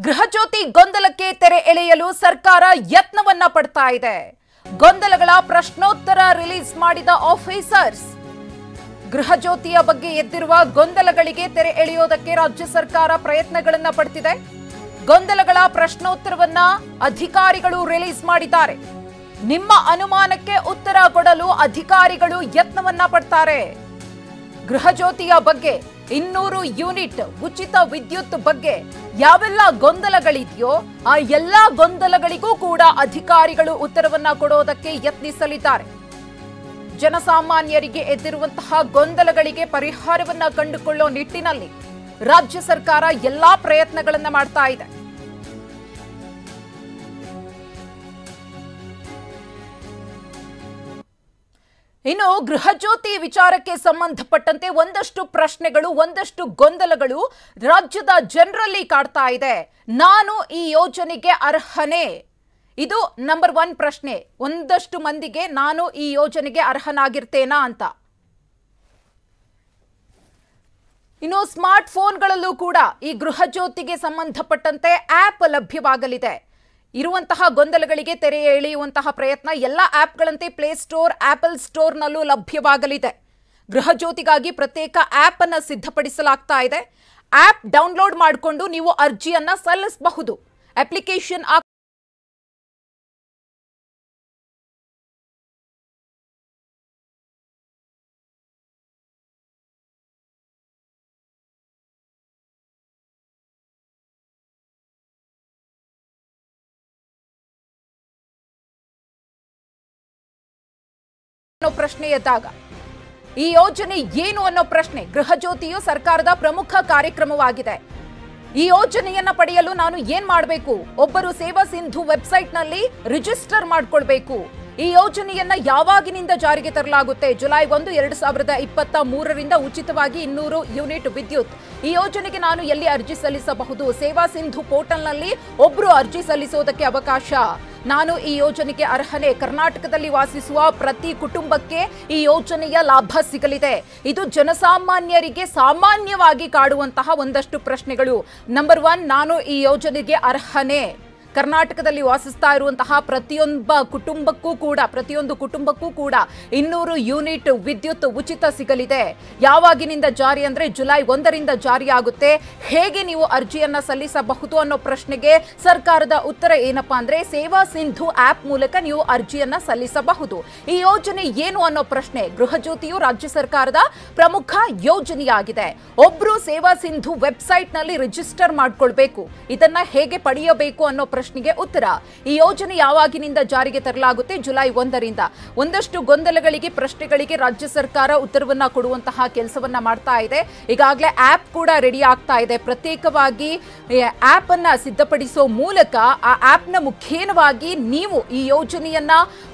ಗೃಹಜ್ಯೋತಿ ಗೊಂದಲಕ್ಕೆ ತೆರೆ ಎಳೆಯಲು ಸರ್ಕಾರ ಯತ್ನವನ್ನ ಪಡ್ತಾ ಇದೆ. ಗೊಂದಲಗಳ ಪ್ರಶ್ನೋತ್ತರ ರಿಲೀಸ್ ಮಾಡಿದ ಆಫೀಸರ್ಸ್. ಗೃಹಜ್ಯೋತಿಯ ಬಗ್ಗೆ ಎದ್ದಿರುವ ಗೊಂದಲಗಳಿಗೆ ತೆರೆ ಎಳೆಯೋದಕ್ಕೆ ರಾಜ್ಯ ಸರ್ಕಾರ ಪ್ರಯತ್ನಗಳನ್ನ ಪಡ್ತಿದೆ. ಗೊಂದಲಗಳ ಪ್ರಶ್ನೋತ್ತರವನ್ನ ಅಧಿಕಾರಿಗಳು ರಿಲೀಸ್ ಮಾಡಿದ್ದಾರೆ. ನಿಮ್ಮ ಅನುಮಾನಕ್ಕೆ ಉತ್ತರ ಕೊಡಲು ಅಧಿಕಾರಿಗಳು ಯತ್ನವನ್ನ ಪಡ್ತಾರೆ. ಗೃಹಜ್ಯೋತಿಯ ಬಗ್ಗೆ 200 ಯೂನಿಟ್ ಉಚಿತ ವಿದ್ಯುತ್ ಬಗ್ಗೆ ಯಾವೆಲ್ಲ ಗೊಂದಲಗಳಿದೆಯೋ ಆ ಎಲ್ಲ ಗೊಂದಲಗಳಿಗೂ ಕೂಡ ಅಧಿಕಾರಿಗಳು ಉತ್ತರವನ್ನ ಕೊಡೋದಕ್ಕೆ ಯತ್ನಿಸಲಿದ್ದಾರೆ. ಜನಸಾಮಾನ್ಯರಿಗೆ ಎದ್ದಿರುವಂತಹ ಗೊಂದಲಗಳಿಗೆ ಪರಿಹಾರವನ್ನ ಕಂಡುಕೊಳ್ಳೋ ನಿಟ್ಟಿನಲ್ಲಿ ರಾಜ್ಯ ಸರ್ಕಾರ ಎಲ್ಲಾ ಪ್ರಯತ್ನಗಳನ್ನ ಮಾಡ್ತಾ ಇದೆ. ಇನ್ನು ಗೃಹಜ್ಯೋತಿ ವಿಚಾರಕ್ಕೆ ಸಂಬಂಧಪಟ್ಟಂತೆ ಒಂದಷ್ಟು ಪ್ರಶ್ನೆಗಳು, ಒಂದಷ್ಟು ಗೊಂದಲಗಳು ರಾಜ್ಯದ ಜನರಲ್ಲಿ ಕಾಡ್ತಾ ಇದೆ. ನಾನು ಈ ಯೋಜನೆಗೆ ಅರ್ಹನೇ? ಇದು ನಂಬರ್ 1 ಪ್ರಶ್ನೆ. ಒಂದಷ್ಟು ಮಂದಿಗೆ ನಾನು ಈ ಯೋಜನೆಗೆ ಅರ್ಹನಾಗಿರ್ತೇನಾ ಅಂತ. ಇನ್ನು ಸ್ಮಾರ್ಟ್ ಫೋನ್ಗಳಲ್ಲೂ ಕೂಡ ಈ ಗೃಹಜ್ಯೋತಿಗೆ ಸಂಬಂಧಪಟ್ಟಂತೆ ಆಪ್ ಲಭ್ಯವಾಗಲಿದೆ. ಇರುವಂತಹ ಗೊಂದಲಗಳಿಗೆ ತೆರೆ ಎಳೆಯುವಂತಹ ಪ್ರಯತ್ನ ಎಲ್ಲ ಆಪ್ಗಳಂತೆ ಪ್ಲೇ ಸ್ಟೋರ್, ಆಪಲ್ ಸ್ಟೋರ್ನಲ್ಲೂ ಲಭ್ಯವಾಗಲಿದೆ. ಗೃಹಜ್ಯೋತಿಗಾಗಿ ಪ್ರತ್ಯೇಕ ಆಪ್ ಅನ್ನು ಸಿದ್ಧಪಡಿಸಲಾಗ್ತಾ ಇದೆ. ಆಪ್ ಡೌನ್ಲೋಡ್ ಮಾಡಿಕೊಂಡು ನೀವು ಅರ್ಜಿಯನ್ನ ಸಲ್ಲಿಸಬಹುದು. ಅಪ್ಲಿಕೇಶನ್ ಪ್ರಶ್ನೆ ಎದ್ದಾಗ ಈ ಯೋಜನೆ ಏನು ಅನ್ನೋ ಪ್ರಶ್ನೆ. ಗೃಹಜ್ಯೋತಿಯು ಸರ್ಕಾರದ ಪ್ರಮುಖ ಕಾರ್ಯಕ್ರಮವಾಗಿದೆ. ಈ ಯೋಜನೆಯನ್ನ ಪಡೆಯಲು ನಾನು ಏನ್ ಮಾಡಬೇಕು? ಒಬ್ಬರು ಸೇವಾ ಸಿಂಧು ವೆಬ್ಸೈಟ್ ನಲ್ಲಿ ರಿಜಿಸ್ಟರ್ ಮಾಡ್ಕೊಳ್ಬೇಕು. ಈ ಯೋಜನೆಯನ್ನ ಯಾವಾಗಿನಿಂದ ಜಾರಿಗೆ ತರಲಾಗುತ್ತೆ? ಜುಲೈ 1, 2023ರಿಂದ ಉಚಿತವಾಗಿ 200 ಯೂನಿಟ್ ವಿದ್ಯುತ್. ಈ ಯೋಜನೆಗೆ ನಾನು ಎಲ್ಲಿ ಅರ್ಜಿ ಸಲ್ಲಿಸಬಹುದು? ಸೇವಾ ಸಿಂಧು ಪೋರ್ಟಲ್ನಲ್ಲಿ ಒಬ್ರು ಅರ್ಜಿ ಸಲ್ಲಿಸೋದಕ್ಕೆ ಅವಕಾಶ. ನಾನು ಈ ಯೋಜನೆಗೆ ಅರ್ಹನೇ? ಕರ್ನಾಟಕದಲ್ಲಿ ವಾಸಿಸುವ ಪ್ರತಿ ಕುಟುಂಬಕ್ಕೆ ಈ ಯೋಜನೆಯ ಲಾಭ ಸಿಗಲಿದೆ. ಇದು ಜನಸಾಮಾನ್ಯರಿಗೆ ಸಾಮಾನ್ಯವಾಗಿ ಕಾಡುವಂತಹ ಒಂದಷ್ಟು ಪ್ರಶ್ನೆಗಳು. ನಂಬರ್ 1, ನಾನು ಈ ಯೋಜನೆಗೆ ಅರ್ಹನೇ? ಕರ್ನಾಟಕದಲ್ಲಿ ವಾಸಿಸ್ತಾ ಇರುವಂತಹ ಪ್ರತಿಯೊಂದು ಕುಟುಂಬಕ್ಕೂ ಕೂಡ 200 ಯೂನಿಟ್ ವಿದ್ಯುತ್ ಉಚಿತ ಸಿಗಲಿದೆ. ಯಾವಾಗಿನಿಂದ ಜಾರಿ ಅಂದ್ರೆ ಜುಲೈ 1ರಿಂದ ಜಾರಿಯಾಗುತ್ತೆ. ಹೇಗೆ ನೀವು ಅರ್ಜಿಯನ್ನ ಸಲ್ಲಿಸಬಹುದು ಅನ್ನೋ ಪ್ರಶ್ನೆಗೆ ಸರ್ಕಾರದ ಉತ್ತರ ಏನಪ್ಪಾ ಅಂದ್ರೆ ಸೇವಾ ಸಿಂಧು ಆಪ್ ಮೂಲಕ ನೀವು ಅರ್ಜಿಯನ್ನ ಸಲ್ಲಿಸಬಹುದು. ಈ ಯೋಜನೆ ಏನು ಅನ್ನೋ ಪ್ರಶ್ನೆ. ಗೃಹಜ್ಯೋತಿಯು ರಾಜ್ಯ ಸರ್ಕಾರದ ಪ್ರಮುಖ ಯೋಜನೆಯಾಗಿದೆ. ಒಬ್ರು ಸೇವಾ ಸಿಂಧು ವೆಬ್ಸೈಟ್ ನಲ್ಲಿ ರಿಜಿಸ್ಟರ್ ಮಾಡ್ಕೊಳ್ಬೇಕು. ಇದನ್ನ ಹೇಗೆ ಪಡೆಯಬೇಕು ಅನ್ನೋ ಪ್ರಶ್ನೆಗೆ ಉತ್ತರ. ಈ ಯೋಜನೆ ಯಾವಾಗಿನಿಂದ ಜಾರಿಗೆ ತರಲಾಗುತ್ತೆ? ಜುಲೈ 1ರಿಂದ. ಒಂದಷ್ಟು ಗೊಂದಲಗಳಿಗೆ, ಪ್ರಶ್ನೆಗಳಿಗೆ ರಾಜ್ಯ ಸರ್ಕಾರ ಉತ್ತರವನ್ನ ಕೊಡುವಂತಹ ಕೆಲಸವನ್ನ ಮಾಡ್ತಾ ಇದೆ. ಈಗಾಗಲೇ ಆಪ್ ಕೂಡ ರೆಡಿ ಆಗ್ತಾ ಇದೆ. ಪ್ರತ್ಯೇಕವಾಗಿ ಆಪ್ ಅನ್ನ ಸಿದ್ಧಪಡಿಸೋ ಮೂಲಕ ಆ ಆಪ್ ನ ಮುಖೇನವಾಗಿ ನೀವು ಈ ಯೋಜನೆಯನ್ನ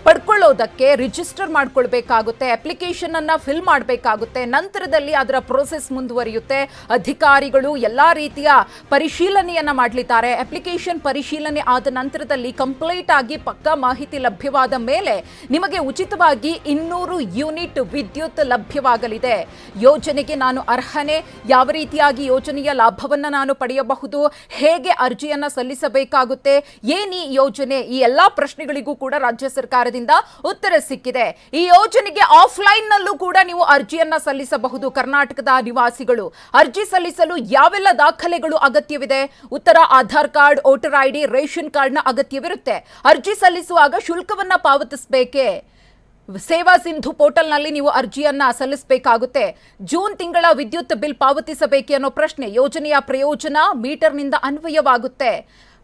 ಪಡ್ಕೊಳ್ಳೋದಕ್ಕೆ ರಿಜಿಸ್ಟರ್ ಮಾಡ್ಕೊಳ್ಬೇಕಾಗುತ್ತೆ. ಅಪ್ಲಿಕೇಶನ್ ಅನ್ನ ಫಿಲ್ ಮಾಡಬೇಕಾಗುತ್ತೆ. ನಂತರದಲ್ಲಿ ಅದರ ಪ್ರೋಸೆಸ್ ಮುಂದುವರಿಯುತ್ತೆ. ಅಧಿಕಾರಿಗಳು ಎಲ್ಲಾ ರೀತಿಯ ಪರಿಶೀಲನೆಯನ್ನ ಮಾಡಲಿದ್ದಾರೆ. ಅಪ್ಲಿಕೇಶನ್ ಪರಿಶೀಲನೆ ಆದ ನಂತರದಲ್ಲಿ ಕಂಪ್ಲೀಟ್ ಆಗಿ ಪಕ್ಕಾ ಮಾಹಿತಿ ಲಭ್ಯವಾದ ಮೇಲೆ ನಿಮಗೆ ಉಚಿತವಾಗಿ 200 ಯೂನಿಟ್ ವಿದ್ಯುತ್ ಲಭ್ಯವಾಗಲಿದೆ. ಯೋಜನೆಗೆ ನಾನು ಅರ್ಹನೇ? ಯಾವ ರೀತಿಯಾಗಿ ಯೋಜನೆಯ ಲಾಭವನ್ನ ನಾನು ಪಡೆಯಬಹುದು? ಹೇಗೆ ಅರ್ಜಿಯನ್ನ ಸಲ್ಲಿಸಬೇಕಾಗುತ್ತೆ? ಏನಿ ಯೋಜನೆ? ಈ ಎಲ್ಲಾ ಪ್ರಶ್ನೆಗಳಿಗೂ ಕೂಡ ರಾಜ್ಯ ಸರ್ಕಾರದಿಂದ ಉತ್ತರ ಸಿಕ್ಕಿದೆ. ಈ ಯೋಜನೆಗೆ ಆಫ್ಲೈನ್ ನಲ್ಲೂ ಕೂಡ ನೀವು ಅರ್ಜಿಯನ್ನ ಸಲ್ಲಿಸಬಹುದು. ಕರ್ನಾಟಕದ ನಿವಾಸಿಗಳು ಅರ್ಜಿ ಸಲ್ಲಿಸಲು ಯಾವೆಲ್ಲ ದಾಖಲೆಗಳು ಅಗತ್ಯವಿದೆ? ಉತ್ತರ: Aadhaar card, voter ID, ration ಕಾರ್ಡ್ನ ಅಗತ್ಯವಿರುತ್ತೆ. ಅರ್ಜಿ ಸಲ್ಲಿಸುವಾಗ ಶುಲ್ಕವನ್ನ ಪಾವತಿಸಬೇಕೇ? ಸೇವಾ ಸಿಂಧು ಪೋರ್ಟಲ್ನಲ್ಲಿ ನೀವು ಅರ್ಜಿಯನ್ನ ಸಲ್ಲಿಸಬೇಕಾಗುತ್ತೆ. ಜೂನ್ ತಿಂಗಳ ವಿದ್ಯುತ್ ಬಿಲ್ ಪಾವತಿಸಬೇಕೆ ಅನ್ನೋ ಪ್ರಶ್ನೆ. ಯೋಜನೆಯ ಪ್ರಯೋಜನ ಮೀಟರ್ನಿಂದ ಅನ್ವಯವಾಗುತ್ತೆ.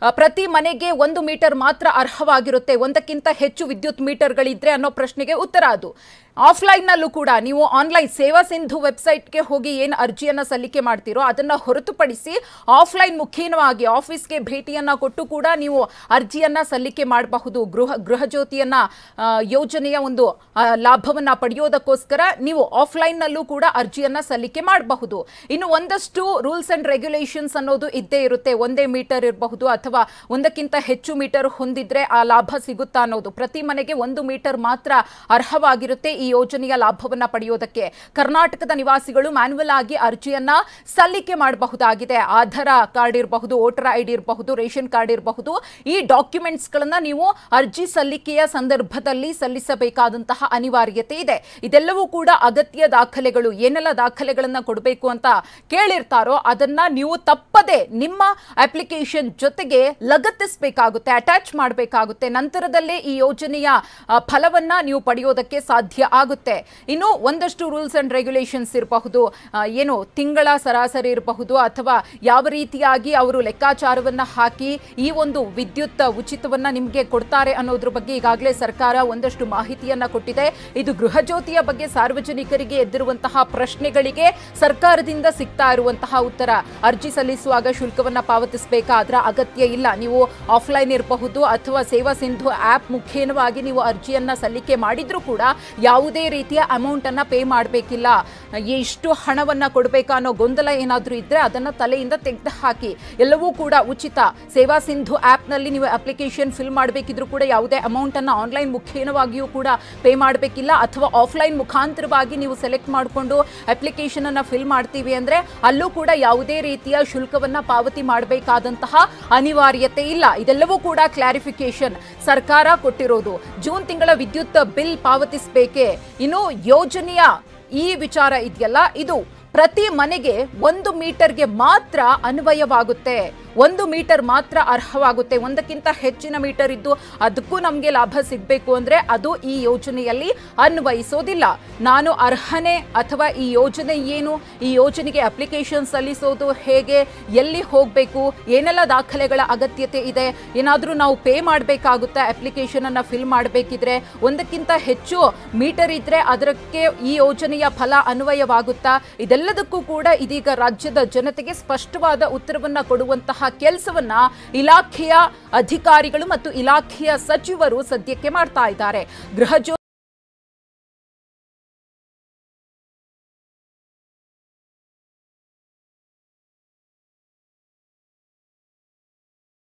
ಪ್ರತಿ ಮನೆಗೆ 1 ಮೀಟರ್ ಮಾತ್ರ ಅರ್ಹವಾಗಿರುತ್ತೆ. ಒಂದಕ್ಕಿಂತ ಹೆಚ್ಚು ವಿದ್ಯುತ್ ಮೀಟರ್ಗಳಿದ್ರೆ ಅನ್ನೋ ಪ್ರಶ್ನೆಗೆ ಉತ್ತರ ಅದು. ಆಫ್ಲೈನ್ ನಲ್ಲೂ ಕೂಡ ನೀವು ಆನ್ಲೈನ್ ಸೇವಾ ಸಿಂಧು ವೆಬ್ಸೈಟ್ಗೆ ಹೋಗಿ ಏನು ಅರ್ಜಿಯನ್ನ ಸಲ್ಲಿಕೆ ಮಾಡ್ತೀರೋ ಅದನ್ನ ಹೊರತುಪಡಿಸಿ ಆಫ್ಲೈನ್ ಮುಖೇನವಾಗಿ ಆಫೀಸ್ಗೆ ಭೇಟಿಯನ್ನ ಕೊಟ್ಟು ಕೂಡ ನೀವು ಅರ್ಜಿಯನ್ನ ಸಲ್ಲಿಕೆ ಮಾಡಬಹುದು. ಗೃಹಜ್ಯೋತಿಯನ್ನ ಯೋಜನೆಯ ಒಂದು ಲಾಭವನ್ನ ಪಡೆಯೋದಕ್ಕೋಸ್ಕರ ನೀವು ಆಫ್ಲೈನ್ ನಲ್ಲೂ ಕೂಡ ಅರ್ಜಿಯನ್ನ ಸಲ್ಲಿಕೆ ಮಾಡಬಹುದು. ಇನ್ನು ಒಂದಷ್ಟು ರೂಲ್ಸ್ ಅಂಡ್ ರೆಗ್ಯುಲೇಷನ್ಸ್ ಅನ್ನೋದು ಇದ್ದೇ ಇರುತ್ತೆ. 1 ಮೀಟರ್ ಇರಬಹುದು ಅಥವಾ ಒಂದಕ್ಕಿಂತ ಹೆಚ್ಚು ಮೀಟರ್ ಹೊಂದಿದ್ರೆ ಆ ಲಾಭ ಸಿಗುತ್ತಾ ಅನ್ನೋದು. ಪ್ರತಿ ಮನೆಗೆ 1 ಮೀಟರ್ ಮಾತ್ರ ಅರ್ಹವಾಗಿರುತ್ತೆ. ಈ ಯೋಜನೆಯ ಲಾಭವನ್ನ ಪಡೆಯೋದಕ್ಕೆ ಕರ್ನಾಟಕದ ನಿವಾಸಿಗಳು ಮ್ಯಾನ್ಯುವಲ್ ಆಗಿ ಅರ್ಜಿಯನ್ನ ಸಲ್ಲಿಕೆ ಮಾಡಬಹುದಾಗಿದೆ. ಆಧಾರ್ ಕಾರ್ಡ್ ಇರಬಹುದು, ವೋಟರ್ ಐಡಿ ಇರಬಹುದು, ರೇಷನ್ ಕಾರ್ಡ್ ಇರಬಹುದು. ಈ ಡಾಕ್ಯುಮೆಂಟ್ಸ್ ಗಳನ್ನ ನೀವು ಅರ್ಜಿ ಸಲ್ಲಿಕೆಯ ಸಂದರ್ಭದಲ್ಲಿ ಸಲ್ಲಿಸಬೇಕಾದಂತಹ ಅನಿವಾರ್ಯತೆ ಇದೆ. ಇದೆಲ್ಲವೂ ಕೂಡ ಅಗತ್ಯ ದಾಖಲೆಗಳು. ಏನೆಲ್ಲ ದಾಖಲೆಗಳನ್ನ ಕೊಡಬೇಕು ಅಂತ ಕೇಳಿರ್ತಾರೋ ಅದನ್ನ ನೀವು ತಪ್ಪದೆ ನಿಮ್ಮ ಅಪ್ಲಿಕೇಶನ್ ಜೊತೆಗೆ ಲಗತ್ತಿಸಬೇಕಾಗುತ್ತೆ, ಅಟ್ಯಾಚ್ ಮಾಡಬೇಕಾಗುತ್ತೆ. ನಂತರದಲ್ಲೇ ಈ ಯೋಜನೆಯ ಫಲವನ್ನ ನೀವು ಪಡೆಯೋದಕ್ಕೆ ಸಾಧ್ಯ ಆಗುತ್ತೆ. ಇನ್ನು ಒಂದಷ್ಟು ರೂಲ್ಸ್ ಅಂಡ್ ರೆಗ್ಯುಲೇಷನ್ಸ್ ಇರಬಹುದು, ಏನು ತಿಂಗಳ ಸರಾಸರಿ ಇರಬಹುದು, ಅಥವಾ ಯಾವ ರೀತಿಯಾಗಿ ಅವರು ಲೆಕ್ಕಾಚಾರವನ್ನ ಹಾಕಿ ಈ ಒಂದು ವಿದ್ಯುತ್ ಉಚಿತವನ್ನ ನಿಮಗೆ ಕೊಡ್ತಾರೆ ಅನ್ನೋದ್ರ ಬಗ್ಗೆ ಈಗಾಗಲೇ ಸರ್ಕಾರ ಒಂದಷ್ಟು ಮಾಹಿತಿಯನ್ನ ಕೊಟ್ಟಿದೆ. ಇದು ಗೃಹ ಜ್ಯೋತಿಯ ಬಗ್ಗೆ ಸಾರ್ವಜನಿಕರಿಗೆ ಎದ್ದಿರುವಂತಹ ಪ್ರಶ್ನೆಗಳಿಗೆ ಸರ್ಕಾರದಿಂದ ಸಿಗ್ತಾ ಇರುವಂತಹ ಉತ್ತರ. ಅರ್ಜಿ ಸಲ್ಲಿಸುವಾಗ ಶುಲ್ಕವನ್ನ ಪಾವತಿಸಬೇಕಾದ್ರ ಅಗತ್ಯ ಇಲ್ಲ. ನೀವು ಆಫ್ಲೈನ್ ಇರಬಹುದು ಅಥವಾ ಸೇವಾ ಸಿಂಧು ಆಪ್ ಮುಖೇನವಾಗಿ ನೀವು ಅರ್ಜಿಯನ್ನ ಸಲ್ಲಿಕೆ ಮಾಡಿದ್ರೂ ಕೂಡ ಯಾವುದೇ ರೀತಿಯ ಅಮೌಂಟ್ ಅನ್ನ ಪೇ ಮಾಡಬೇಕಿಲ್ಲ. ಎಷ್ಟು ಹಣವನ್ನ ಕೊಡಬೇಕಾ ಅನ್ನೋ ಗೊಂದಲ ಏನಾದ್ರೂ ಇದ್ರೆ ಅದನ್ನ ತಲೆಯಿಂದ ತೆಗೆದು ಹಾಕಿ. ಎಲ್ಲವೂ ಕೂಡ ಉಚಿತ. ಸೇವಾ ಸಿಂಧು ಆಪ್ ನಲ್ಲಿ ನೀವು ಅಪ್ಲಿಕೇಶನ್ ಫಿಲ್ ಮಾಡಬೇಕಿದ್ರೂ ಕೂಡ ಯಾವುದೇ ಅಮೌಂಟ್ ಅನ್ನ ಆನ್ಲೈನ್ ಮುಖೇನವಾಗಿಯೂ ಕೂಡ ಪೇ ಮಾಡಬೇಕಿಲ್ಲ. ಅಥವಾ ಆಫ್ಲೈನ್ ಮುಖಾಂತರವಾಗಿ ನೀವು ಸೆಲೆಕ್ಟ್ ಮಾಡಿಕೊಂಡು ಅಪ್ಲಿಕೇಶನ್ ಅನ್ನ ಫಿಲ್ ಮಾಡ್ತೀವಿ ಅಂದ್ರೆ ಅಲ್ಲೂ ಕೂಡ ಯಾವುದೇ ರೀತಿಯ ಶುಲ್ಕವನ್ನ ಪಾವತಿ ಮಾಡಬೇಕಾದಂತಹ ಅನಿವಾರ್ಯತೆ ಇಲ್ಲ. ಇದೆಲ್ಲವೂ ಕೂಡ ಕ್ಲಾರಿಫಿಕೇಶನ್ ಸರ್ಕಾರ ಕೊಟ್ಟಿರೋದು. ಜೂನ್ ತಿಂಗಳ ವಿದ್ಯುತ್ ಬಿಲ್ ಪಾವತಿಸಬೇಕೆ? ಇನ್ನು ಯೋಜನೆಯ ಈ ವಿಚಾರ ಇದೆಯಲ್ಲ, ಇದು ಪ್ರತಿ ಮನೆಗೆ 1 ಮೀಟರ್ಗೆ ಮಾತ್ರ ಅನ್ವಯವಾಗುತ್ತೆ. 1 ಮೀಟರ್ ಮಾತ್ರ ಅರ್ಹವಾಗುತ್ತೆ. ಒಂದಕ್ಕಿಂತ ಹೆಚ್ಚಿನ ಮೀಟರ್ ಇದ್ದು ಅದಕ್ಕೂ ನಮಗೆ ಲಾಭ ಸಿಗಬೇಕು ಅಂದ್ರೆ ಅದು ಈ ಯೋಜನೆಯಲ್ಲಿ ಅನ್ವಯಿಸೋದಿಲ್ಲ. ನಾನು ಅರ್ಹನೆ ಅಥವಾ ಈ ಯೋಜನೆ ಏನು, ಈ ಯೋಜನೆಗೆ ಅಪ್ಲಿಕೇಶನ್ ಸಲ್ಲಿಸೋದು ಹೇಗೆ, ಎಲ್ಲಿ ಹೋಗಬೇಕು, ಏನೆಲ್ಲ ದಾಖಲೆಗಳ ಅಗತ್ಯತೆ ಇದೆ, ಏನಾದರೂ ನಾವು ಪೇ ಮಾಡಬೇಕಾಗುತ್ತಾ ಅಪ್ಲಿಕೇಶನ್ ಅನ್ನ ಫಿಲ್ ಮಾಡಬೇಕಿದ್ರೆ, ಒಂದಕ್ಕಿಂತ ಹೆಚ್ಚು ಮೀಟರ್ ಇದ್ರೆ ಅದಕ್ಕೆ ಈ ಯೋಜನೆಯ ಫಲ ಅನ್ವಯವಾಗುತ್ತಾ, ಇದೆಲ್ಲದಕ್ಕೂ ಕೂಡ ಇದೀಗ ರಾಜ್ಯದ ಜನತೆಗೆ ಸ್ಪಷ್ಟವಾದ ಉತ್ತರವನ್ನ ಕೊಡುವಂತಹ ಕೆಲಸವನ್ನ ಇಲಾಖೆಯ ಅಧಿಕಾರಿಗಳು ಮತ್ತು ಇಲಾಖೆಯ ಸಚಿವರು ಸದ್ಯಕ್ಕೆ ಮಾಡ್ತಾ ಇದ್ದಾರೆ. ಗೃಹ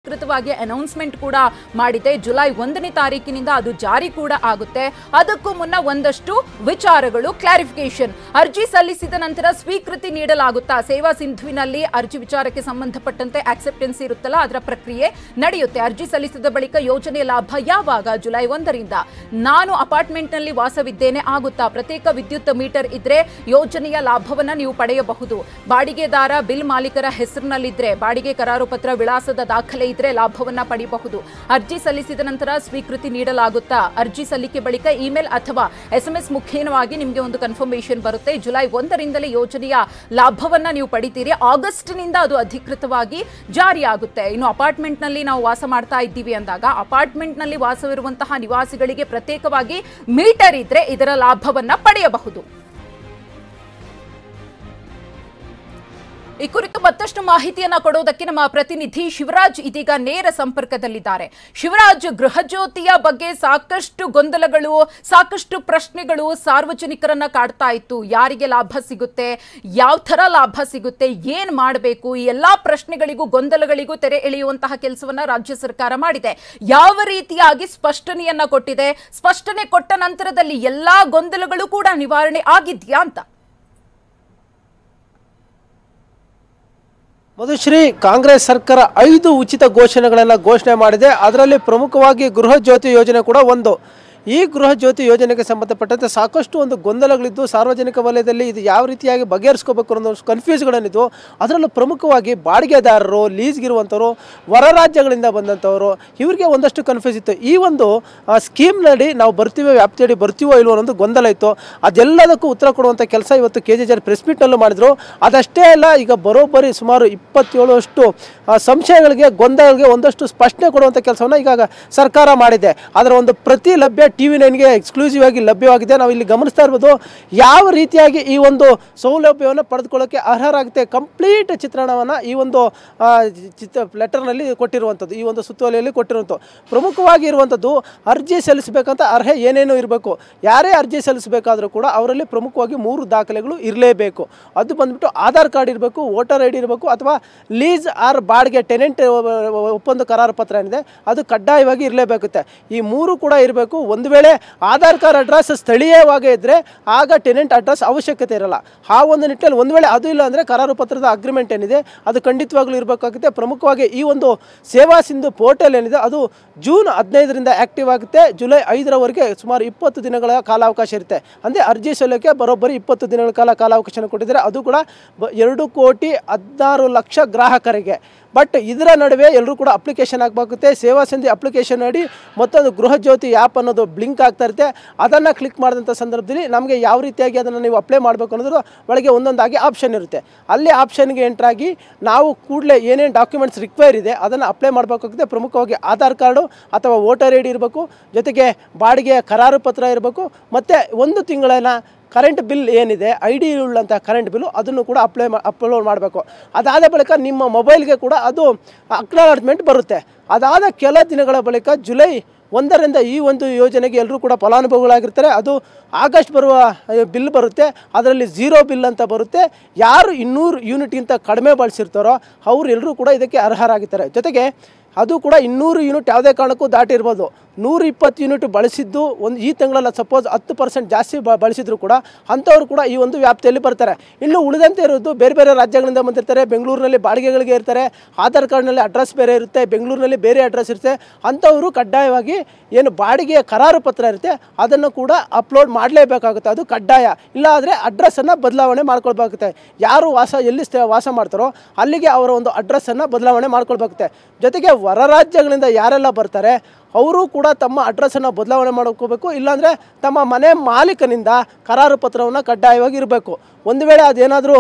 ಕೃತವಾಗಿ ಅನೌನ್ಸ್ಮೆಂಟ್ ಕೂಡ ಮಾಡಿದೆ. ಜುಲೈ 1ನೇ ತಾರೀಕಿನಿಂದ ಅದು ಜಾರಿ ಕೂಡ ಆಗುತ್ತೆ. ಅದಕ್ಕೂ ಮುನ್ನ ಒಂದಷ್ಟು ವಿಚಾರಗಳು ಕ್ಲಾರಿಫಿಕೇಶನ್. ಅರ್ಜಿ ಸಲ್ಲಿಸಿದ ನಂತರ ಸ್ವೀಕೃತಿ ನೀಡಲಾಗುತ್ತಾ? ಸೇವಾ ಸಿಂಧುವಿನಲ್ಲಿ ಅರ್ಜಿ ವಿಚಾರಕ್ಕೆ ಸಂಬಂಧಪಟ್ಟಂತೆ ಆಕ್ಸೆಪ್ಟೆನ್ಸ್ ಇರುತ್ತಲ್ಲ, ಅದರ ಪ್ರಕ್ರಿಯೆ ನಡೆಯುತ್ತೆ. ಅರ್ಜಿ ಸಲ್ಲಿಸಿದ ಬಳಿಕ ಯೋಜನೆ ಲಾಭ ಯಾವಾಗ? ಜುಲೈ 1ರಿಂದ. ನಾನು ಅಪಾರ್ಟ್ಮೆಂಟ್ ನಲ್ಲಿ ವಾಸವಿದ್ದೇನೆ ಆಗುತ್ತಾ? ಪ್ರತ್ಯೇಕ ವಿದ್ಯುತ್ ಮೀಟರ್ ಇದ್ರೆ ಯೋಜನೆಯ ಲಾಭವನ್ನ ನೀವು ಪಡೆಯಬಹುದು. ಬಾಡಿಗೆದಾರ ಬಿಲ್ ಮಾಲೀಕರ ಹೆಸರಿನಲ್ಲಿದ್ರೆ, ಬಾಡಿಗೆ ಕರಾರು ಪತ್ರ ವಿಳಾಸದ ದಾಖಲೆ ಇದ್ರೆ ಲಾಭವನ್ನ ಪಡೆಯಬಹುದು. ಅರ್ಜಿ ಸಲ್ಲಿಸಿದ ನಂತರ ಸ್ವೀಕೃತಿ ನೀಡಲಾಗುತ್ತಾ? ಅರ್ಜಿ ಸಲ್ಲಿಕೆ ಬಳಿಕ ಇಮೇಲ್ ಅಥವಾ SMS ಮುಖೇನವಾಗಿ ನಿಮಗೆ ಒಂದು ಕನ್ಫರ್ಮೇಷನ್ ಬರುತ್ತೆ. ಜುಲೈ 1ರಿಂದಲೇ ಯೋಜನೆಯ ಲಾಭವನ್ನ ನೀವು ಪಡಿತೀರಿ. ಆಗಸ್ಟ್ನಿಂದ ಅದು ಅಧಿಕೃತವಾಗಿ ಜಾರಿಯಾಗುತ್ತೆ. ಇನ್ನು ಅಪಾರ್ಟ್ಮೆಂಟ್ ನಲ್ಲಿ ನಾವು ವಾಸ ಮಾಡ್ತಾ ಇದ್ದೀವಿ ಅಂದಾಗ ಅಪಾರ್ಟ್ಮೆಂಟ್ ನಲ್ಲಿ ವಾಸವಿರುವಂತಹ ನಿವಾಸಿಗಳಿಗೆ ಪ್ರತ್ಯೇಕವಾಗಿ ಮೀಟರ್ ಇದ್ರೆ ಇದರ ಲಾಭವನ್ನ ಪಡೆಯಬಹುದು. ಈ ಕುರಿತು ಮತ್ತಷ್ಟು ಮಾಹಿತಿಯನ್ನ ಕೊಡೋದಕ್ಕೆ ನಮ್ಮ ಪ್ರತಿನಿಧಿ ಶಿವರಾಜ್ ಇದೀಗ ನೇರ ಸಂಪರ್ಕದಲ್ಲಿದ್ದಾರೆ. ಶಿವರಾಜ್, ಗೃಹ ಜ್ಯೋತಿಯ ಬಗ್ಗೆ ಸಾಕಷ್ಟು ಗೊಂದಲಗಳು, ಸಾಕಷ್ಟು ಪ್ರಶ್ನೆಗಳು ಸಾರ್ವಜನಿಕರನ್ನ ಕಾಡ್ತಾ ಇತ್ತು. ಯಾರಿಗೆ ಲಾಭ ಸಿಗುತ್ತೆ, ಯಾವ ತರ ಲಾಭ ಸಿಗುತ್ತೆ, ಏನ್ ಮಾಡಬೇಕು, ಈ ಎಲ್ಲಾ ಪ್ರಶ್ನೆಗಳಿಗೂ ಗೊಂದಲಗಳಿಗೂ ತೆರೆ ಎಳೆಯುವಂತಹ ಕೆಲಸವನ್ನ ರಾಜ್ಯ ಸರ್ಕಾರ ಮಾಡಿದೆ. ಯಾವ ರೀತಿಯಾಗಿ ಸ್ಪಷ್ಟನೆಯನ್ನ ಕೊಟ್ಟಿದೆ? ಸ್ಪಷ್ಟನೆ ಕೊಟ್ಟ ನಂತರದಲ್ಲಿ ಎಲ್ಲಾ ಗೊಂದಲಗಳು ಕೂಡ ನಿವಾರಣೆ ಆಗಿದ್ಯಾ ಅಂತ? ಮಧುಶ್ರೀ, ಕಾಂಗ್ರೆಸ್ ಸರ್ಕಾರ 5 ಉಚಿತ ಘೋಷಣೆಗಳನ್ನು ಘೋಷಣೆ ಮಾಡಿದೆ. ಅದರಲ್ಲಿ ಪ್ರಮುಖವಾಗಿ ಗೃಹ ಜ್ಯೋತಿ ಯೋಜನೆ ಕೂಡ ಒಂದು. ಈ ಗೃಹ ಜ್ಯೋತಿ ಯೋಜನೆಗೆ ಸಂಬಂಧಪಟ್ಟಂತೆ ಸಾಕಷ್ಟು ಒಂದು ಗೊಂದಲಗಳಿದ್ದು, ಸಾರ್ವಜನಿಕ ವಲಯದಲ್ಲಿ ಇದು ಯಾವ ರೀತಿಯಾಗಿ ಬಗೆಹರಿಸ್ಕೋಬೇಕು ಅನ್ನೋ ಕನ್ಫ್ಯೂಸ್ಗಳಿದ್ದು, ಅದರಲ್ಲೂ ಪ್ರಮುಖವಾಗಿ ಬಾಡಿಗೆದಾರರು, ಲೀಸ್ಗಿರುವಂಥವ್ರು, ಹೊರ ರಾಜ್ಯಗಳಿಂದ ಬಂದಂಥವರು, ಇವರಿಗೆ ಒಂದಷ್ಟು ಕನ್ಫ್ಯೂಸ್ ಇತ್ತು. ಈ ಒಂದು ಸ್ಕೀಮ್ನಡಿ ನಾವು ಬರ್ತೀವಿ, ವ್ಯಾಪ್ತಿಯಡಿ ಬರ್ತೀವೋ ಇಲ್ವೋ ಅನ್ನೋದು ಗೊಂದಲ ಇತ್ತು. ಅದೆಲ್ಲದಕ್ಕೂ ಉತ್ತರ ಕೊಡುವಂಥ ಕೆಲಸ ಇವತ್ತು KJJR ಪ್ರೆಸ್ ಮೀಟ್ನಲ್ಲೂ ಮಾಡಿದ್ರು. ಅದಷ್ಟೇ ಅಲ್ಲ, ಈಗ ಬರೋಬ್ಬರಿ ಸುಮಾರು 27 ಸಂಶಯಗಳಿಗೆ, ಗೊಂದಲಗಳಿಗೆ ಒಂದಷ್ಟು ಸ್ಪಷ್ಟನೆ ಕೊಡುವಂಥ ಕೆಲಸವನ್ನು ಈಗ ಸರ್ಕಾರ ಮಾಡಿದೆ. ಅದರ ಒಂದು ಪ್ರತಿ ಲಭ್ಯ TV9ಗೆ ಎಕ್ಸ್ಕ್ಲೂಸಿವ್ ಆಗಿ ಲಭ್ಯವಾಗಿದೆ. ನಾವು ಇಲ್ಲಿ ಗಮನಿಸ್ತಾ ಇರ್ಬೋದು ಯಾವ ರೀತಿಯಾಗಿ ಈ ಒಂದು ಸೌಲಭ್ಯವನ್ನು ಪಡೆದುಕೊಳ್ಳೋಕ್ಕೆ ಅರ್ಹರಾಗುತ್ತೆ. ಕಂಪ್ಲೀಟ್ ಚಿತ್ರಣವನ್ನು ಈ ಒಂದು ಲೆಟರ್ನಲ್ಲಿ ಕೊಟ್ಟಿರುವಂಥದ್ದು, ಈ ಒಂದು ಸುತ್ತೋಲೆಯಲ್ಲಿ ಕೊಟ್ಟಿರುವಂಥದ್ದು. ಪ್ರಮುಖವಾಗಿ ಇರುವಂಥದ್ದು ಅರ್ಜಿ ಸಲ್ಲಿಸಬೇಕಂತ ಅರ್ಹತೆ ಏನೇನು ಇರಬೇಕು. ಯಾರೇ ಅರ್ಜಿ ಸಲ್ಲಿಸಬೇಕಾದರೂ ಕೂಡ ಅವರಲ್ಲಿ ಪ್ರಮುಖವಾಗಿ 3 ದಾಖಲೆಗಳು ಇರಲೇಬೇಕು. ಅದು ಬಂದ್ಬಿಟ್ಟು ಆಧಾರ್ ಕಾರ್ಡ್ ಇರಬೇಕು, ವೋಟರ್ ID ಇರಬೇಕು, ಅಥವಾ ಲೀಸ್ ಆರ್ ಬಾಡಿಗೆ ಟೆನೆಂಟ್ ಒಪ್ಪಂದ ಕರಾರು ಪತ್ರ ಏನಿದೆ ಅದು ಕಡ್ಡಾಯವಾಗಿ ಇರಲೇಬೇಕುತ್ತೆ. ಈ 3 ಕೂಡ ಇರಬೇಕು. ಒಂದು ವೇಳೆ ಆಧಾರ್ ಕಾರ್ಡ್ ಅಡ್ರೆಸ್ ಸ್ಥಳೀಯವಾಗಿ ಇದ್ದರೆ ಆಗ ಟೆನೆಂಟ್ ಅಡ್ರೆಸ್ ಅವಶ್ಯಕತೆ ಇರಲ್ಲ. ಆ ಒಂದು ನಿಟ್ಟಿನಲ್ಲಿ ಒಂದು ವೇಳೆ ಅದು ಇಲ್ಲ ಅಂದರೆ ಕರಾರು ಪತ್ರದ ಅಗ್ರಿಮೆಂಟ್ ಏನಿದೆ ಅದು ಖಂಡಿತವಾಗ್ಲೂ ಇರಬೇಕಾಗುತ್ತೆ. ಪ್ರಮುಖವಾಗಿ ಈ ಒಂದು ಸೇವಾ ಸಿಂಧು ಪೋರ್ಟಲ್ ಏನಿದೆ ಅದು ಜೂನ್ 15ರಿಂದ ಆ್ಯಕ್ಟಿವ್ ಆಗುತ್ತೆ. ಜುಲೈ 5ರವರೆಗೆ ಸುಮಾರು 20 ದಿನಗಳ ಕಾಲಾವಕಾಶ ಇರುತ್ತೆ. ಅಂದರೆ ಅರ್ಜಿ ಸಲ್ಲಿಕೆ ಬರೋಬ್ಬರಿ 20 ದಿನಗಳ ಕಾಲಾವಕಾಶ ಕೊಟ್ಟಿದ್ದಾರೆ. ಅದು ಕೂಡ 2,16,00,000 ಗ್ರಾಹಕರಿಗೆ. ಬಟ್ ಇದರ ನಡುವೆ ಎಲ್ಲರೂ ಕೂಡ ಅಪ್ಲಿಕೇಶನ್ ಆಗಬೇಕಾಗುತ್ತೆ. ಸೇವಾ ಸಿಂಧು ಅಪ್ಲಿಕೇಶನ್ ಅಡಿ ಮತ್ತೊಂದು ಗೃಹ ಜ್ಯೋತಿ ಆ್ಯಪ್ ಅನ್ನೋದು ಬ್ಲಿಂಕ್ ಆಗ್ತಾ ಇರುತ್ತೆ. ಅದನ್ನು ಕ್ಲಿಕ್ ಮಾಡಿದಂಥ ಸಂದರ್ಭದಲ್ಲಿ ನಮಗೆ ಯಾವ ರೀತಿಯಾಗಿ ಅದನ್ನು ನೀವು ಅಪ್ಲೈ ಮಾಡಬೇಕು ಅನ್ನೋದ್ರ ಒಳಗೆ ಒಂದೊಂದಾಗಿ ಆಪ್ಷನ್ ಇರುತ್ತೆ. ಅಲ್ಲಿ ಆಪ್ಷನ್ಗೆ ಎಂಟ್ರಾಗಿ ನಾವು ಕೂಡಲೇ ಏನೇನು ಡಾಕ್ಯುಮೆಂಟ್ಸ್ ರಿಕ್ವೈರ್ ಇದೆ ಅದನ್ನು ಅಪ್ಲೈ ಮಾಡಬೇಕಾಗುತ್ತೆ. ಪ್ರಮುಖವಾಗಿ ಆಧಾರ್ ಕಾರ್ಡು ಅಥವಾ ವೋಟರ್ ಐ ಡಿ ಇರಬೇಕು, ಜೊತೆಗೆ ಬಾಡಿಗೆ ಕರಾರು ಪತ್ರ ಇರಬೇಕು, ಮತ್ತು 1 ತಿಂಗಳಿನ ಕರೆಂಟ್ ಬಿಲ್ ಏನಿದೆ ಐ ಡಿ ಉಳ್ಳಂಥ ಕರೆಂಟ್ ಬಿಲ್ಲು ಅದನ್ನು ಕೂಡ ಅಪ್ಲೋಡ್ ಮಾಡಬೇಕು. ಅದಾದ ಬಳಿಕ ನಿಮ್ಮ ಮೊಬೈಲ್ಗೆ ಕೂಡ ಅದು ಅಕ್ನಾಲಜ್ಮೆಂಟ್ ಬರುತ್ತೆ. ಅದಾದ ಕೆಲ ದಿನಗಳ ಬಳಿಕ ಜುಲೈ 1ರಿಂದ ಈ ಒಂದು ಯೋಜನೆಗೆ ಎಲ್ಲರೂ ಕೂಡ ಫಲಾನುಭವಿಗಳಾಗಿರ್ತಾರೆ. ಅದು ಆಗಸ್ಟ್ ಬರುವ ಬಿಲ್ ಬರುತ್ತೆ, ಅದರಲ್ಲಿ 0 ಬಿಲ್ ಅಂತ ಬರುತ್ತೆ. ಯಾರು 200 ಯೂನಿಟ್ಗಿಂತ ಕಡಿಮೆ ಬಳಸಿರ್ತಾರೋ ಅವರೆಲ್ಲರೂ ಕೂಡ ಇದಕ್ಕೆ ಅರ್ಹರಾಗಿರ್ತಾರೆ. ಜೊತೆಗೆ ಅದು ಕೂಡ 200 ಯೂನಿಟ್ ಯಾವುದೇ ಕಾರಣಕ್ಕೂ ದಾಟಿರ್ಬೋದು. 120 ಯೂನಿಟ್ ಬಳಸಿದ್ದು ಈ ತಿಂಗಳಲ್ಲಿ ಸಪೋಸ್ 10% ಜಾಸ್ತಿ ಬಳಸಿದ್ರು ಕೂಡ ಅಂಥವ್ರು ಕೂಡ ಈ ಒಂದು ವ್ಯಾಪ್ತಿಯಲ್ಲಿ ಬರ್ತಾರೆ. ಇನ್ನು ಉಳಿದಂತೆ ಇರೋದು ಬೇರೆ ಬೇರೆ ರಾಜ್ಯಗಳಿಂದ ಬಂದಿರ್ತಾರೆ, ಬೆಂಗಳೂರಿನಲ್ಲಿ ಬಾಡಿಗೆಗಳಿಗೆ ಇರ್ತಾರೆ, ಆಧಾರ್ ಕಾರ್ಡ್ನಲ್ಲಿ ಅಡ್ರೆಸ್ ಬೇರೆ ಇರುತ್ತೆ, ಬೆಂಗಳೂರಿನಲ್ಲಿ ಬೇರೆ ಅಡ್ರೆಸ್ ಇರುತ್ತೆ. ಅಂಥವರು ಕಡ್ಡಾಯವಾಗಿ ಏನು ಬಾಡಿಗೆಯ ಕರಾರು ಪತ್ರ ಇರುತ್ತೆ ಅದನ್ನು ಕೂಡ ಅಪ್ಲೋಡ್ ಮಾಡಲೇಬೇಕಾಗುತ್ತೆ. ಅದು ಕಡ್ಡಾಯ. ಇಲ್ಲ ಆದರೆ ಅಡ್ರೆಸ್ಸನ್ನು ಬದಲಾವಣೆ ಮಾಡ್ಕೊಳ್ಬೇಕಾಗುತ್ತೆ. ಯಾರು ಎಲ್ಲಿ ವಾಸ ಮಾಡ್ತಾರೋ ಅಲ್ಲಿಗೆ ಅವರ ಒಂದು ಅಡ್ರೆಸ್ಸನ್ನು ಬದಲಾವಣೆ ಮಾಡ್ಕೊಳ್ಬೇಕಾಗುತ್ತೆ. ಜೊತೆಗೆ ಹೊರ ರಾಜ್ಯಗಳಿಂದ ಯಾರೆಲ್ಲ ಬರ್ತಾರೆ ಅವರು ಕೂಡ ತಮ್ಮ ಅಡ್ರೆಸ್ಸನ್ನು ಬದಲಾವಣೆ ಮಾಡ್ಕೋಬೇಕು. ಇಲ್ಲಾಂದರೆ ತಮ್ಮ ಮನೆ ಮಾಲೀಕನಿಂದ ಕರಾರು ಪತ್ರವನ್ನು ಕಡ್ಡಾಯವಾಗಿ ಇರಬೇಕು. ಒಂದು ವೇಳೆ ಅದೇನಾದರೂ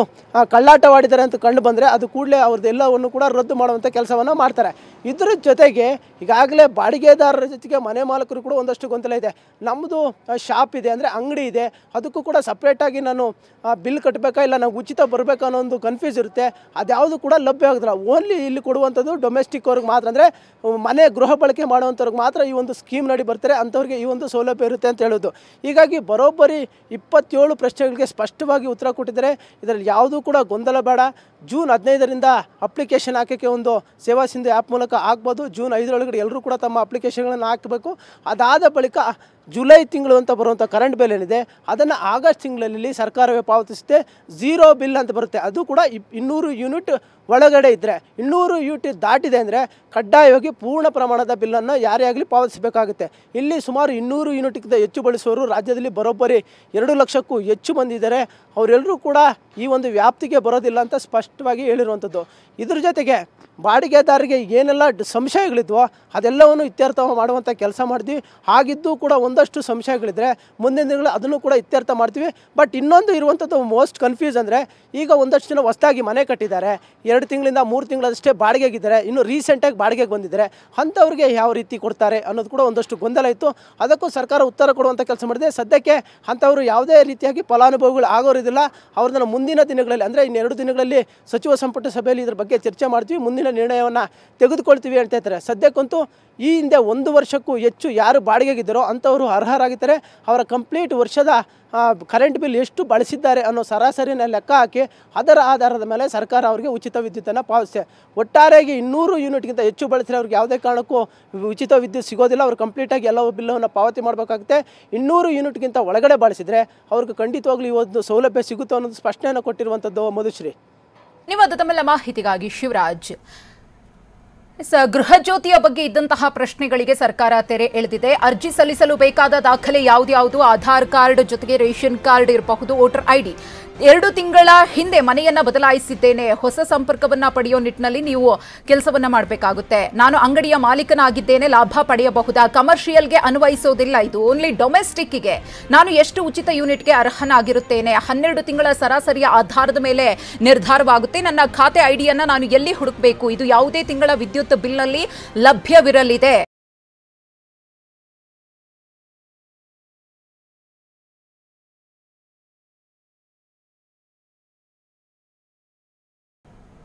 ಕಳ್ಳಾಟವಾಡಿದ್ದಾರೆ ಅಂತ ಕಂಡು ಬಂದರೆ ಅದು ಕೂಡಲೇ ಅವ್ರದ್ದೆಲ್ಲವನ್ನು ಕೂಡ ರದ್ದು ಮಾಡುವಂಥ ಕೆಲಸವನ್ನು ಮಾಡ್ತಾರೆ. ಇದರ ಜೊತೆಗೆ ಈಗಾಗಲೇ ಬಾಡಿಗೆದಾರರ ಜೊತೆಗೆ ಮನೆ ಮಾಲೀಕರು ಕೂಡ ಒಂದಷ್ಟು ಗೊಂದಲ ಇದೆ. ನಮ್ಮದು ಶಾಪ್ ಇದೆ ಅಂದರೆ ಅಂಗಡಿ ಇದೆ, ಅದಕ್ಕೂ ಕೂಡ ಸಪ್ರೇಟಾಗಿ ನಾನು ಬಿಲ್ ಕಟ್ಟಬೇಕಾ ಇಲ್ಲ ನಾವು ಉಚಿತ ಬರಬೇಕಾ ಅನ್ನೋ ಒಂದು ಕನ್ಫ್ಯೂಸ್ ಇರುತ್ತೆ. ಅದ್ಯಾವುದು ಕೂಡ ಲಭ್ಯ ಆಗೋದಿಲ್ಲ. ಓನ್ಲಿ ಇಲ್ಲಿ ಕೊಡುವಂಥದ್ದು ಡೊಮೆಸ್ಟಿಕ್ ಅವ್ರಿಗೆ ಮಾತ್ರ, ಅಂದರೆ ಮನೆ ಗೃಹ ಬಳಕೆ ಮಾಡುವಂಥವ್ರಿಗೆ ಮಾತ್ರ ಈ ಒಂದು ಸ್ಕೀಮ್ ನಡಿ ಬರ್ತಾರೆ, ಅಂಥವ್ರಿಗೆ ಈ ಒಂದು ಸೌಲಭ್ಯ ಇರುತ್ತೆ ಅಂತ ಹೇಳೋದು. ಹೀಗಾಗಿ ಬರೋಬ್ಬರಿ 27 ಪ್ರಶ್ನೆಗಳಿಗೆ ಸ್ಪಷ್ಟವಾಗಿ ಉತ್ತರ ಕೊಟ್ಟಿದ್ದಾರೆ. ಇದರಲ್ಲಿ ಯಾವುದೂ ಕೂಡ ಗೊಂದಲ ಬೇಡ. ಜೂನ್ 15ರಿಂದ ಅಪ್ಲಿಕೇಶನ್ ಹಾಕೋಕ್ಕೆ ಒಂದು ಸೇವಾ ಸಿಂಧು ಆ್ಯಪ್ ಮೂಲಕ ಆಗ್ಬೋದು. ಜೂನ್ 5ರೊಳಗಡೆ ಎಲ್ಲರೂ ಕೂಡ ತಮ್ಮ ಅಪ್ಲಿಕೇಶನ್ಗಳನ್ನು ಹಾಕಬೇಕು. ಅದಾದ ಬಳಿಕ ಜುಲೈ ತಿಂಗಳು ಅಂತ ಬರುವಂಥ ಕರೆಂಟ್ ಬಿಲ್ ಏನಿದೆ ಅದನ್ನು ಆಗಸ್ಟ್ ತಿಂಗಳಲ್ಲಿ ಸರ್ಕಾರವೇ ಪಾವತಿಸುತ್ತೆ. 0 ಬಿಲ್ ಅಂತ ಬರುತ್ತೆ. ಅದು ಕೂಡ 200 ಯೂನಿಟ್ ಒಳಗಡೆ ಇದ್ದರೆ, 200 ಯೂನಿಟ್ ದಾಟಿದೆ ಅಂದರೆ ಕಡ್ಡಾಯವಾಗಿ ಪೂರ್ಣ ಪ್ರಮಾಣದ ಬಿಲ್ಲನ್ನು ಯಾರೇ ಆಗಲಿ ಪಾವತಿಸಬೇಕಾಗುತ್ತೆ. ಇಲ್ಲಿ ಸುಮಾರು 200 ಯೂನಿಟ್ಗಿಂತ ಹೆಚ್ಚು ಬಳಸುವವರು ರಾಜ್ಯದಲ್ಲಿ ಬರೋಬ್ಬರಿ 2 ಲಕ್ಷಕ್ಕೂ ಹೆಚ್ಚು ಮಂದಿ ಇದ್ದಾರೆ. ಅವರೆಲ್ಲರೂ ಕೂಡ ಈ ಒಂದು ವ್ಯಾಪ್ತಿಗೆ ಬರೋದಿಲ್ಲ ಅಂತ ಸ್ಪಷ್ಟವಾಗಿ ಹೇಳಿರುವಂಥದ್ದು. ಇದ್ರ ಜೊತೆಗೆ ಬಾಡಿಗೆದಾರರಿಗೆ ಏನೆಲ್ಲ ಸಂಶಯಗಳಿದ್ವೋ ಅದೆಲ್ಲವನ್ನು ಇತ್ಯರ್ಥ ಮಾಡುವಂಥ ಕೆಲಸ ಮಾಡ್ತೀವಿ. ಹಾಗಿದ್ದು ಕೂಡ ಒಂದಷ್ಟು ಸಂಶಯಗಳಿದ್ದರೆ ಮುಂದಿನ ದಿನಗಳು ಅದನ್ನು ಕೂಡ ಇತ್ಯರ್ಥ ಮಾಡ್ತೀವಿ. ಬಟ್ ಇನ್ನೊಂದು ಇರುವಂಥದ್ದು ಮೋಸ್ಟ್ ಕನ್ಫ್ಯೂಸ್ ಅಂದರೆ, ಈಗ ಒಂದಷ್ಟು ಜನ ಹೊಸದಾಗಿ ಮನೆ ಕಟ್ಟಿದ್ದಾರೆ, 2 ತಿಂಗಳಿಂದ 3 ತಿಂಗಳಷ್ಟೇ ಬಾಡಿಗೆಗಿದ್ದಾರೆ, ಇನ್ನು ರೀಸೆಂಟಾಗಿ ಬಾಡಿಗೆಗೆ ಬಂದಿದ್ದಾರೆ, ಅಂಥವ್ರಿಗೆ ಯಾವ ರೀತಿ ಕೊಡ್ತಾರೆ ಅನ್ನೋದು ಕೂಡ ಒಂದಷ್ಟು ಗೊಂದಲ ಇತ್ತು. ಅದಕ್ಕೂ ಸರ್ಕಾರ ಉತ್ತರ ಕೊಡುವಂಥ ಕೆಲಸ ಮಾಡಿದೆ. ಸದ್ಯಕ್ಕೆ ಅಂಥವರು ಯಾವುದೇ ರೀತಿಯಾಗಿ ಫಲಾನುಭವಿಗಳು ಆಗೋರಿದಿಲ್ಲ. ಅವ್ರನ್ನ ಮುಂದಿನ ದಿನಗಳಲ್ಲಿ, ಅಂದರೆ ಇನ್ನು 2 ದಿನಗಳಲ್ಲಿ ಸಚಿವ ಸಂಪುಟ ಸಭೆಯಲ್ಲಿ ಇದ್ರ ಬಗ್ಗೆ ಚರ್ಚೆ ಮಾಡ್ತೀವಿ, ಮುಂದಿನ ನಿರ್ಣಯವನ್ನು ತೆಗೆದುಕೊಳ್ತೀವಿ ಅಂತ ಹೇಳ್ತಾರೆ. ಸದ್ಯಕ್ಕಂತೂ ಈ ಹಿಂದೆ 1 ವರ್ಷಕ್ಕೂ ಹೆಚ್ಚು ಯಾರು ಬಾಡಿಗೆಗಿದ್ದಾರೋ ಅಂಥವರು ಅರ್ಹರಾಗಿದ್ದಾರೆ. ಅವರ ಕಂಪ್ಲೀಟ್ ವರ್ಷದ ಕರೆಂಟ್ ಬಿಲ್ ಎಷ್ಟು ಬಳಸಿದ್ದಾರೆ ಅನ್ನೋ ಸರಾಸರಿನ ಲೆಕ್ಕ ಹಾಕಿ ಅದರ ಆಧಾರದ ಮೇಲೆ ಸರ್ಕಾರ ಅವರಿಗೆ ಉಚಿತ ವಿದ್ಯುತ್ತನ್ನು ಪಾವತಿಸಿದೆ. ಒಟ್ಟಾರೆಯಾಗಿ 200 ಯೂನಿಟ್ಗಿಂತ ಹೆಚ್ಚು ಬಳಸಿದ್ರೆ ಅವ್ರಿಗೆ ಯಾವುದೇ ಕಾರಣಕ್ಕೂ ಉಚಿತ ವಿದ್ಯುತ್ ಸಿಗೋದಿಲ್ಲ. ಅವರು ಕಂಪ್ಲೀಟಾಗಿ ಎಲ್ಲ ಬಿಲ್ಲನ್ನು ಪಾವತಿ ಮಾಡಬೇಕಾಗುತ್ತೆ. 200 ಯೂನಿಟ್ಗಿಂತ ಒಳಗಡೆ ಬಳಸಿದರೆ ಅವ್ರಿಗೆ ಖಂಡಿತವಾಗ್ಲೂ ಈ ಒಂದು ಸೌಲಭ್ಯ ಸಿಗುತ್ತೋ ಅನ್ನೋದು ಸ್ಪಷ್ಟನೆಯನ್ನು ಕೊಟ್ಟಿರುವಂಥದ್ದು ಮಧುಶ್ರೀ. ಧನ್ಯವಾದ ತಮ್ಮೆಲ್ಲ ಮಾಹಿತಿಗಾಗಿ ಶಿವರಾಜ್. ಗೃಹ ಜ್ಯೋತಿಯ ಬಗ್ಗೆ ಇದ್ದಂತಹ ಪ್ರಶ್ನೆಗಳಿಗೆ ಸರ್ಕಾರ ತೆರೆ ಎಳೆದಿದೆ. ಅರ್ಜಿ ಸಲ್ಲಿಸಲು ಬೇಕಾದ ದಾಖಲೆ ಯಾವ್ದು? ಆಧಾರ್ ಕಾರ್ಡ್ ಜೊತೆಗೆ ರೇಷನ್ ಕಾರ್ಡ್ ಇರಬಹುದು, ವೋಟರ್ ಐಡಿ. 2 ತಿಂಗಳ ಹಿಂದೆ ಮನೆಯನ್ನ ಬದಲಾಯಿಸಿದ್ದೇನೆ, ಹೊಸ ಸಂಪರ್ಕವನ್ನ ಪಡೆಯೋ ನಿಟ್ಟಿನಲ್ಲಿ ನೀವು ಕೆಲಸವನ್ನ ಮಾಡಬೇಕಾಗುತ್ತೆ. ನಾನು ಅಂಗಡಿಯ ಮಾಲೀಕನಾಗಿದ್ದೇನೆ, ಲಾಭ ಪಡೆಯಬಹುದಾ? ಕಮರ್ಷಿಯಲ್ಗೆ ಅನ್ವಯಿಸೋದಿಲ್ಲ, ಇದು ಓನ್ಲಿ ಡೊಮೆಸ್ಟಿಕ್ಗೆ. ನಾನು ಎಷ್ಟು ಉಚಿತ ಯೂನಿಟ್ಗೆ ಅರ್ಹನಾಗಿರುತ್ತೇನೆ? 12 ತಿಂಗಳ ಸರಾಸರಿಯ ಆಧಾರದ ಮೇಲೆ ನಿರ್ಧಾರವಾಗುತ್ತೆ. ನನ್ನ ಖಾತೆ ಐಡಿಯನ್ನ ನಾನು ಎಲ್ಲಿ ಹುಡುಕಬೇಕು? ಇದು ಯಾವುದೇ ತಿಂಗಳ ವಿದ್ಯುತ್ ಬಿಲ್ನಲ್ಲಿ ಲಭ್ಯವಿರಲಿದೆ.